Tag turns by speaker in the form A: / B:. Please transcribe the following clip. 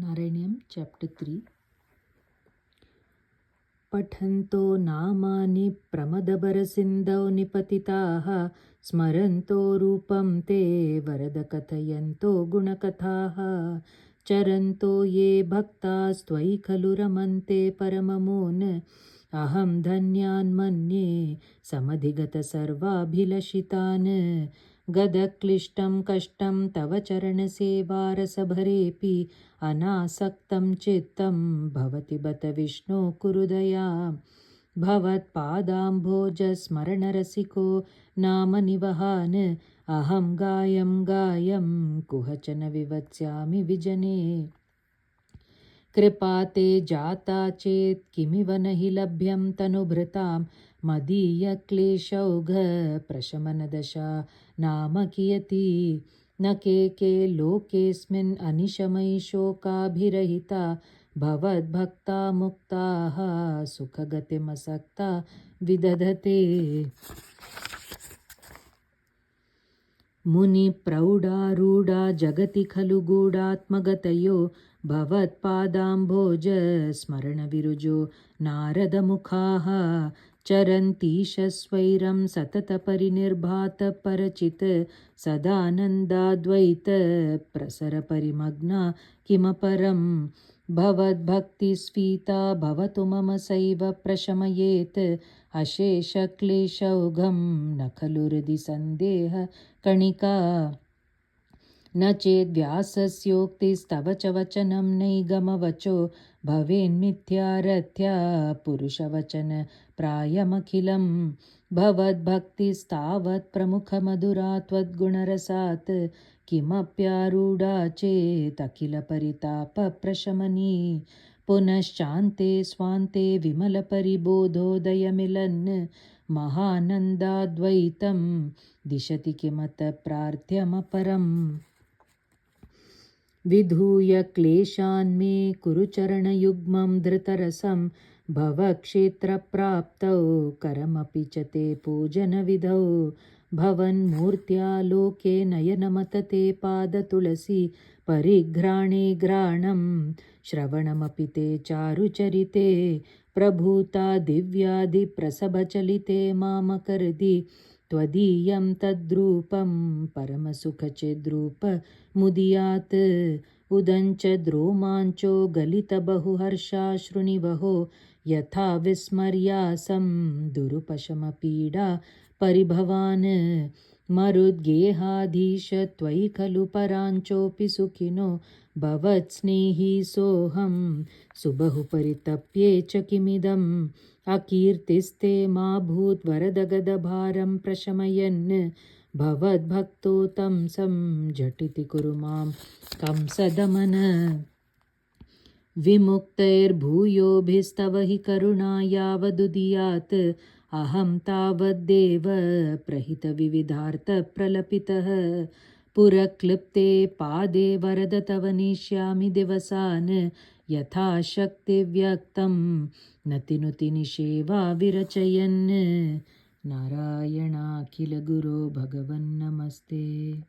A: नारायणीयं चैप्टर 3। पठन्तो नामानि प्रमदबरसिन्धौ निपतिताः स्मरन्तो रूपं ते वरद कथयन्तो गुणकथाः चरन्तो ये भक्तास्त्वयि खलु रमन्ते परममून् अहं धन्यान् मन्ये समधिगतसर्वाभिलषितान् गदक्लिष्टं कष्टं तव चरणसेवारसभरेऽपि अनासक्तं चित्तं भवति बत विष्णो कुरु दयाम् भवत्पादाम्भोजस्मरणरसिको नाम निवहान् अहं गायं कुहचन विवत्स्यामि विजने कृपा ते जाता चेत् किमिव न हि लभ्यं तनुभृतां मदीयक्लेशौघप्रशमनदशा नाम कियती न के लोकेऽस्मिन् अनिशमयि शोकाभिरहिता भवद्भक्ता मुक्ताः सुखगतिमसक्ता विदधते मुनिप्रौढारूढा जगति खलु गूढात्मगतयो भवत्पादाम्भोज स्मरणविरुजो नारदमुखाः चरन्तीशस्वैरं सततपरिनिर्भातपरचित् सदानन्दाद्वैत प्रसरपरिमग्ना किमपरं भवद्भक्तिस्फीता भवतु मम सैव प्रशमयेत् अशेषक्लेशौघं न खलु हृदि सन्देहकणिका न चेद्व्यासस्योक्तिस्तव च वचनं नैगमवचो भवेन्मिथ्यारथ्या पुरुषवचन प्रायमखिलं भवद्भक्तिस्तावत् प्रमुखमधुरा त्वद्गुणरसात् किमप्यारूढा चेदखिलपरितापप्रशमनी पुनश्चान्ते स्वान्ते विमलपरिबोधोदयमिलन् महानन्दाद्वैतं दिशति किमत प्रार्थ्यमपरम् विधूय क्लेशान् मे कुरु चरणयुग्मं धृतरसं भवक्षेत्रप्राप्तौ करमपि च ते पूजनविधौ भवन्मूर्त्या लोके नयनमतते पादतुलसी परिघ्राणे घ्राणं श्रवणमपि ते चारुचरिते प्रभूता दिव्यादिप्रसभचलिते मामकर्दि त्वदीयं तद्रूपं परमसुखचिद्रूपमुदीयात् उदञ्च द्रोमाञ्चो गलितबहुहर्षाश्रुनिवहो यथा विस्मर्यासं दुरुपशमपीडा परिभवान् मरुद्गेहाधीश त्वयि खलु पराञ्चोऽपि सुखिनो भवत्स्नेही सोऽहं सुबहु परितप्ये च किमिदम् अकीर्तिस्ते मा भूत् वरदगदभारं प्रशमयन् भवद्भक्तो तं झटिति कुरु मां कंसदमन विमुक्तैर्भूयोभिस्तव हि करुणा यावदुदीयात् अहं तावद्देव प्रहितविविधार्थप्रलपितः पुरक्लिप्ते पादे वरद तव नेष्यामि दिवसान् यथाशक्तिव्यक्तं नतिनुति निषेवा विरचयन् नारायणाखिलगुरो भगवन्नमस्ते।